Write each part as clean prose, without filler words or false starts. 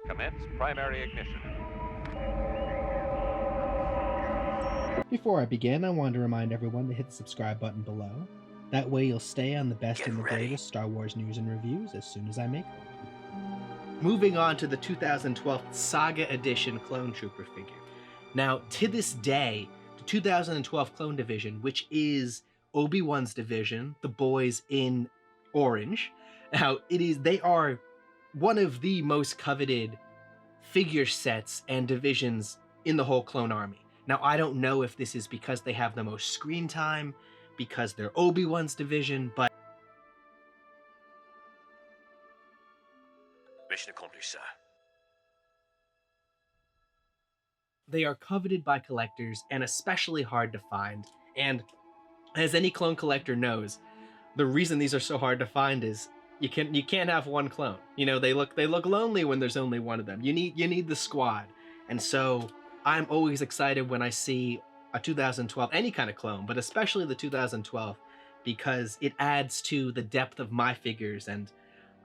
Commence primary ignition. Before I begin, I wanted to remind everyone to hit the subscribe button below. That way you'll stay on the best and the greatest Star Wars news and reviews as soon as I make them. Moving on to the 2012 Saga Edition Clone Trooper figure. Now, to this day, the 2012 Clone Division, which is Obi-Wan's division, the boys in orange, now they are one of the most coveted figure sets and divisions in the whole clone army. Now, I don't know if this is because they have the most screen time, because they're Obi-Wan's division, but Mission accomplished, sir. they are coveted by collectors and especially hard to find. And as any clone collector knows, the reason these are so hard to find is you can't have one clone. You know, they look lonely when there's only one of them. You need the squad. And so I'm always excited when I see a 2012, any kind of clone, but especially the 2012, because it adds to the depth of my figures, and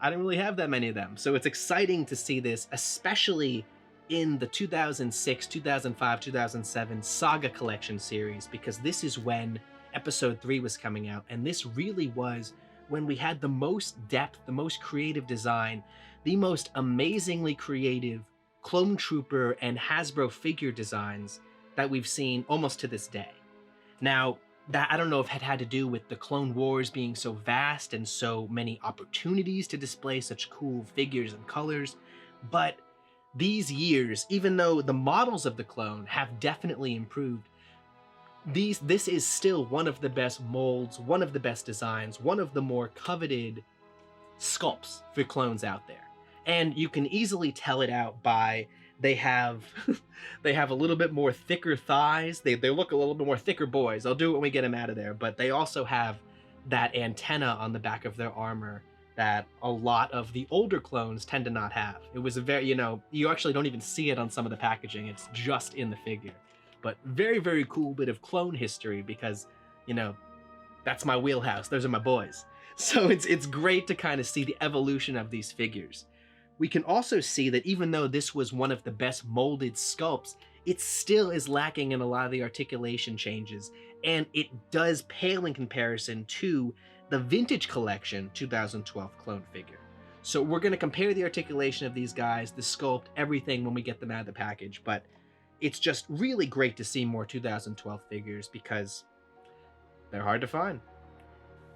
I don't really have that many of them. So it's exciting to see this, especially in the 2006, 2005, 2007 Saga Collection series, because this is when Episode 3 was coming out, and this really was when we had the most depth, the most creative design, the most amazingly creative Clone Trooper and Hasbro figure designs that we've seen almost to this day. Now, that I don't know if it had to do with the Clone Wars being so vast and so many opportunities to display such cool figures and colors, but these years, even though the models of the clone have definitely improved, this is still one of the best molds, one of the best designs, one of the more coveted sculpts for clones out there. And you can easily tell it out by they have they have a little bit more thicker thighs. They look a little bit more thicker boys. I'll do it when we get them out of there. But they also have that antenna on the back of their armor that a lot of the older clones tend to not have. It was a very, you actually don't even see it on some of the packaging. It's just in the figure. But very, very cool bit of clone history because, that's my wheelhouse. Those are my boys. So it's great to kind of see the evolution of these figures. We can also see that even though this was one of the best molded sculpts, it still is lacking in a lot of the articulation changes, and it does pale in comparison to the Vintage Collection 2012 clone figure. So we're going to compare the articulation of these guys, the sculpt, everything when we get them out of the package, but it's just really great to see more 2012 figures because they're hard to find.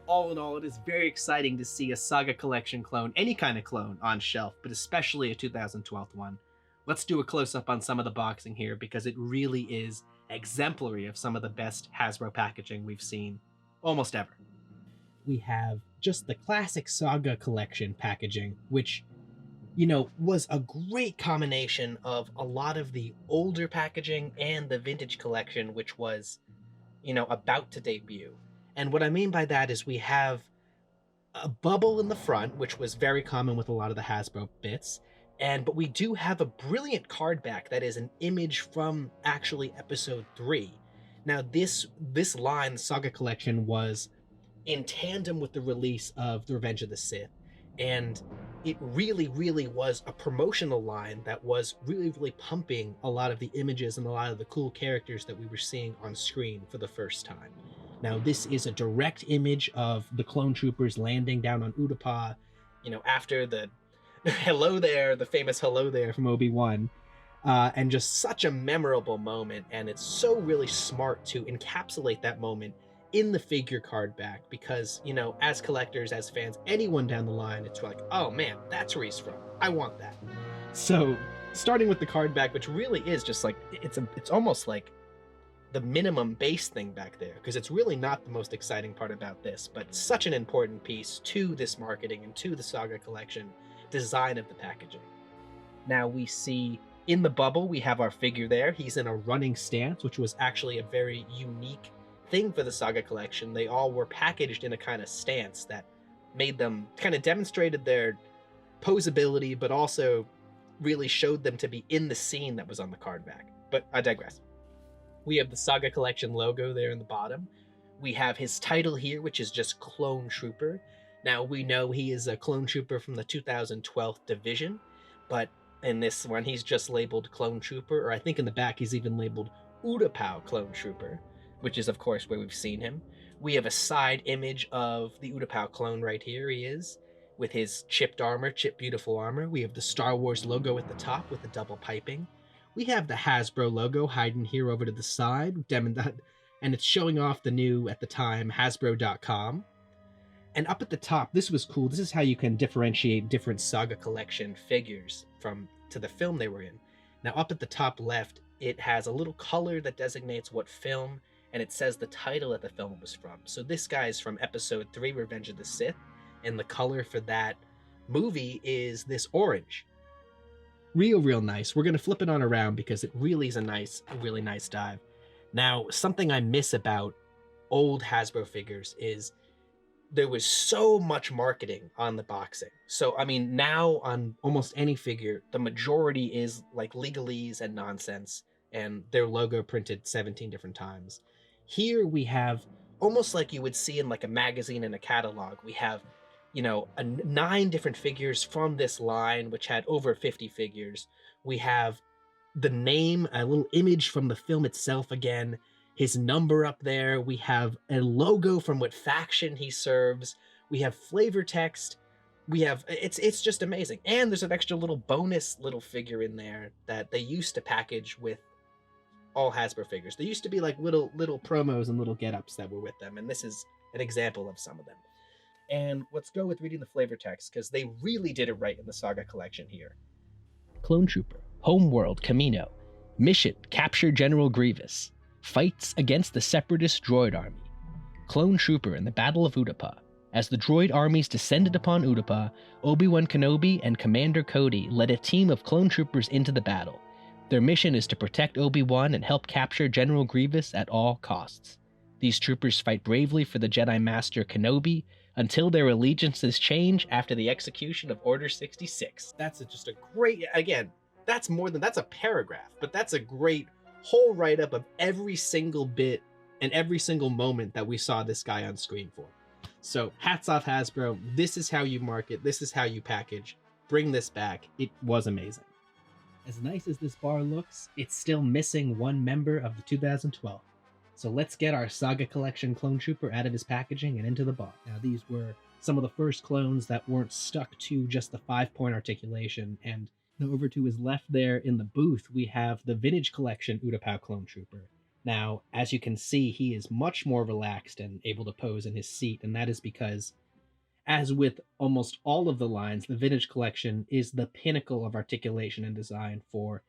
All in all, it is very exciting to see a Saga Collection clone, any kind of clone, on shelf, but especially a 2012 one. Let's do a close-up on some of the boxing here because it really is exemplary of some of the best Hasbro packaging we've seen almost ever. We have just the classic Saga Collection packaging, which was a great combination of a lot of the older packaging and the Vintage Collection, which was, about to debut. And what I mean by that is we have a bubble in the front, which was very common with a lot of the Hasbro bits, but we do have a brilliant card back that is an image from actually Episode 3. Now, this line, the Saga Collection, was in tandem with the release of The Revenge of the Sith, and it really, really was a promotional line that was really, really pumping a lot of the images and a lot of the cool characters that we were seeing on screen for the first time. Now, this is a direct image of the clone troopers landing down on Utapau, after the hello there, the famous hello there from Obi-Wan, and just such a memorable moment, and it's so really smart to encapsulate that moment in the figure card back because, as collectors, as fans, anyone down the line, it's like, oh man, that's where he's from. I want that. So, starting with the card back, which really is just like, it's almost like the minimum base thing back there, because it's really not the most exciting part about this, but such an important piece to this marketing and to the Saga Collection design of the packaging. Now we see in the bubble, we have our figure there. He's in a running stance, which was actually a very unique thing for the Saga Collection. They all were packaged in a kind of stance that made them kind of demonstrated their posability, but also really showed them to be in the scene that was on the card back. But I digress. We have the Saga Collection logo there in the bottom. We have his title here, which is just Clone Trooper. Now, we know he is a Clone Trooper from the 2012 division, but In this one, he's just labeled Clone Trooper, or I think in the back he's even labeled Utapau Clone Trooper, which is, of course, where we've seen him. We have a side image of the Utapau clone right here. He is, with his chipped armor, chipped beautiful armor. We have the Star Wars logo at the top with the double piping. We have the Hasbro logo hiding here over to the side, and it's showing off the new, at the time, Hasbro.com. And up at the top, this was cool. This is how you can differentiate different Saga Collection figures to the film they were in. Now, up at the top left, it has a little color that designates what film, and it says the title that the film was from. So this guy is from Episode 3, Revenge of the Sith, and the color for that movie is this orange. Real nice. We're going to flip it on around because it really is a really nice dive. Now, something I miss about old Hasbro figures is there was so much marketing on the boxing. So, I mean, now on almost any figure, the majority is like legalese and nonsense, and their logo printed 17 different times. Here we have, almost like you would see in like a magazine and a catalog, we have, 9 different figures from this line, which had over 50 figures. We have the name, a little image from the film itself again, his number up there. We have a logo from what faction he serves. We have flavor text. We have, it's just amazing. And there's an extra little bonus little figure in there that they used to package with all Hasbro figures. There used to be like little promos and little get-ups that were with them, and this is an example of some of them. And let's go with reading the flavor text, because they really did it right in the Saga collection here. Clone Trooper, Homeworld, Camino. Mission, capture General Grievous. Fights against the Separatist droid army. Clone Trooper in the Battle of Utapau. As the droid armies descended upon Utapau, Obi-Wan Kenobi and Commander Cody led a team of clone troopers into the battle. Their mission is to protect Obi-Wan and help capture General Grievous at all costs. These troopers fight bravely for the Jedi Master Kenobi until their allegiances change after the execution of Order 66. That's just a great, again, that's a paragraph, but that's a great whole write-up of every single bit and every single moment that we saw this guy on screen for. So hats off Hasbro. This is how you market. This is how you package. Bring this back. It was amazing. As nice as this bar looks, it's still missing one member of the 2012. So let's get our Saga Collection Clone Trooper out of his packaging and into the bar. Now, these were some of the first clones that weren't stuck to just the 5-point articulation. And over to his left there in the booth, we have the Vintage Collection Utapau Clone Trooper. Now, as you can see, he is much more relaxed and able to pose in his seat, and that is because, as with almost all of the lines, the Vintage Collection is the pinnacle of articulation and design for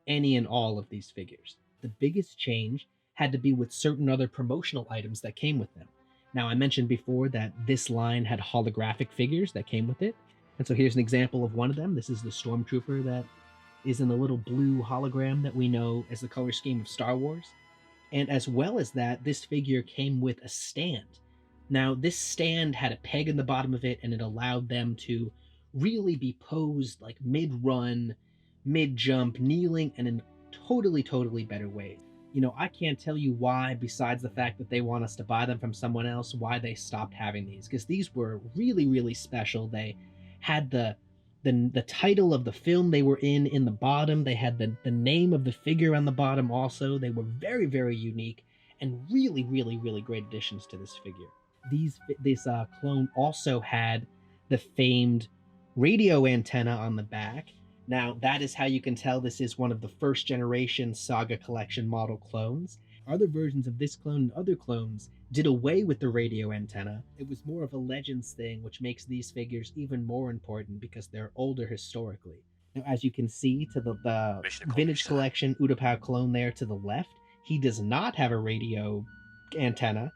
any and all of these figures. The biggest change had to be with certain other promotional items that came with them. Now, I mentioned before that this line had holographic figures that came with it, and so here's an example of one of them. This is the Stormtrooper that is in the little blue hologram that we know as the color scheme of Star Wars. And as well as that, this figure came with a stand. Now, this stand had a peg in the bottom of it, and it allowed them to really be posed like mid-run, mid-jump, kneeling, and in totally better ways. I can't tell you why, besides the fact that they want us to buy them from someone else, why they stopped having these, because these were really special. They had the title of the film they were in the bottom. They had the name of the figure on the bottom also. They were very unique and really great additions to this figure. This clone also had the famed radio antenna on the back. Now, that is how you can tell this is one of the first generation Saga Collection model clones. Other versions of this clone and other clones did away with the radio antenna. It was more of a Legends thing, which makes these figures even more important because they're older historically. Now, as you can see to the Vintage Collection Utapau clone there to the left, he does not have a radio antenna,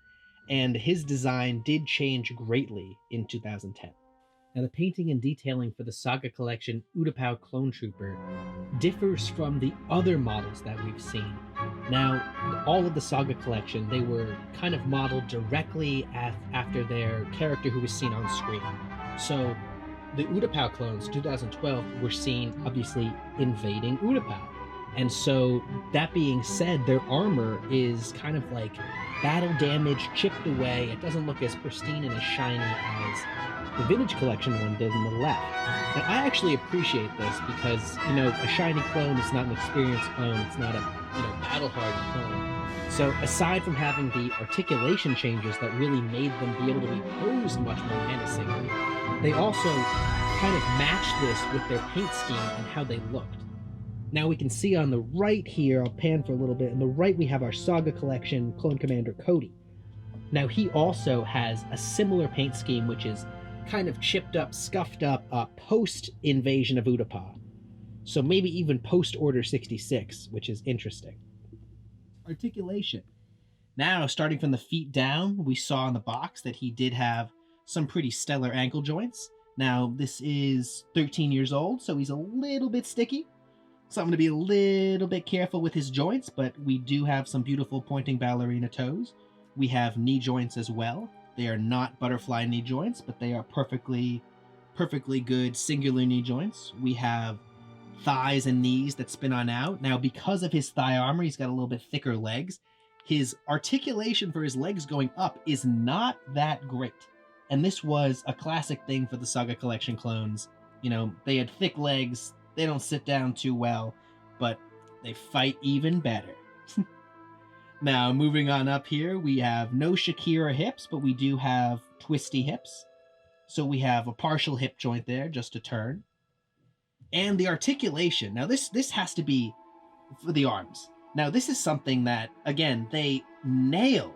and his design did change greatly in 2010. Now, the painting and detailing for the Saga Collection Utapau Clone Trooper differs from the other models that we've seen. Now, all of the Saga Collection, they were kind of modeled directly after their character who was seen on screen. So, the Utapau clones, 2012, were seen, obviously, invading Utapau. And so, that being said, their armor is kind of like battle damage, chipped away. It doesn't look as pristine and as shiny as the Vintage Collection one did on the left. Now, I actually appreciate this because, a shiny clone is not an experienced clone, it's not a, battle-hardened clone. So, aside from having the articulation changes that really made them be able to be posed much more menacingly, they also kind of matched this with their paint scheme and how they looked. Now we can see on the right here, I'll pan for a little bit, on the right we have our Saga Collection Clone Commander Cody. Now he also has a similar paint scheme, which is kind of chipped up, scuffed up, post-invasion of Utapau. So maybe even post-Order 66, which is interesting. Articulation. Now, starting from the feet down, we saw in the box that he did have some pretty stellar ankle joints. Now, this is 13 years old, so he's a little bit sticky. So I'm going to be a little bit careful with his joints, but we do have some beautiful pointing ballerina toes. We have knee joints as well. They are not butterfly knee joints, but they are perfectly good singular knee joints. We have thighs and knees that spin on out. Now, because of his thigh armor, he's got a little bit thicker legs. His articulation for his legs going up is not that great. And this was a classic thing for the Saga Collection clones. They had thick legs, they don't sit down too well, but they fight even better. Now, moving on up here, we have no Shakira hips, but we do have twisty hips. So we have a partial hip joint there, just a turn. And the articulation. Now, this has to be for the arms. Now, this is something that, again, they nailed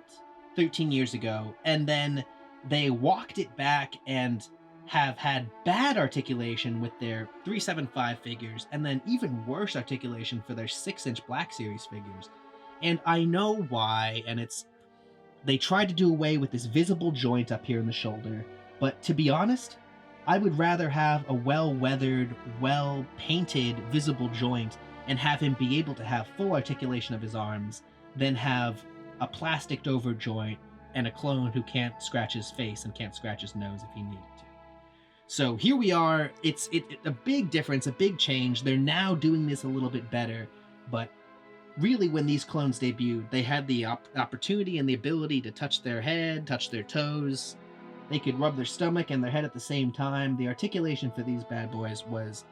13 years ago, and then they walked it back and have had bad articulation with their 375 figures, and then even worse articulation for their 6-inch Black Series figures. And I know why, and they tried to do away with this visible joint up here in the shoulder, but to be honest, I would rather have a well-weathered, well-painted visible joint and have him be able to have full articulation of his arms than have a plasticed over joint and a clone who can't scratch his face and can't scratch his nose if he needed to. So here we are. It's a big difference, a big change. They're now doing this a little bit better, but really when these clones debuted, they had the opportunity and the ability to touch their head, touch their toes. They could rub their stomach and their head at the same time. The articulation for these bad boys was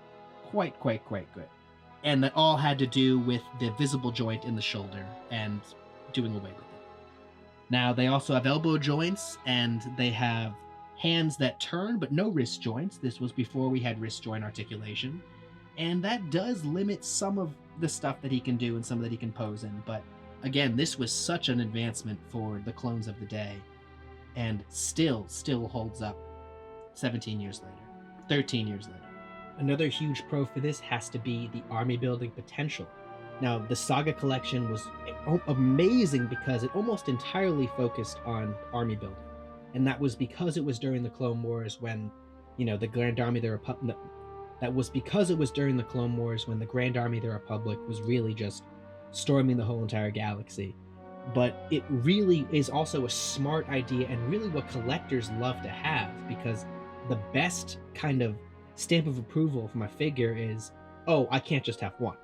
quite good. And that all had to do with the visible joint in the shoulder and doing away with it. Now, they also have elbow joints, and they have hands that turn, but no wrist joints. This was before we had wrist joint articulation. And that does limit some of the stuff that he can do and some that he can pose in. But again, this was such an advancement for the clones of the day, and still holds up 17 years later, 13 years later. Another huge pro for this has to be the army building potential. Now, the Saga Collection was amazing because it almost entirely focused on army building. And that was because it was during the Clone Wars when, the Grand Army of the Republic... That was because it was during the Clone Wars when the Grand Army of the Republic was really just storming the whole entire galaxy. But it really is also a smart idea and really what collectors love to have, because the best kind of stamp of approval for my figure is, oh, I can't just have one.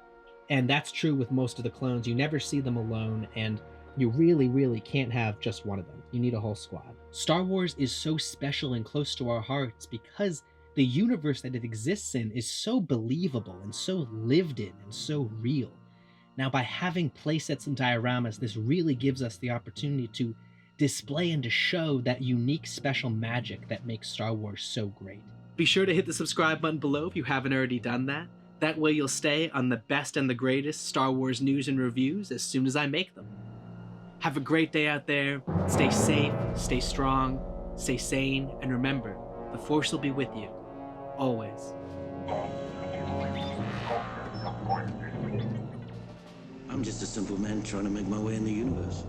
And that's true with most of the clones. You never see them alone, and you really can't have just one of them. You need a whole squad. Star Wars is so special and close to our hearts because the universe that it exists in is so believable and so lived in and so real. Now, by having playsets and dioramas, this really gives us the opportunity to display and to show that unique special magic that makes Star Wars so great. Be sure to hit the subscribe button below if you haven't already done that. That way you'll stay on the best and the greatest Star Wars news and reviews as soon as I make them. Have a great day out there. Stay safe, stay strong, stay sane, and remember, the Force will be with you. Always. I'm just a simple man trying to make my way in the universe.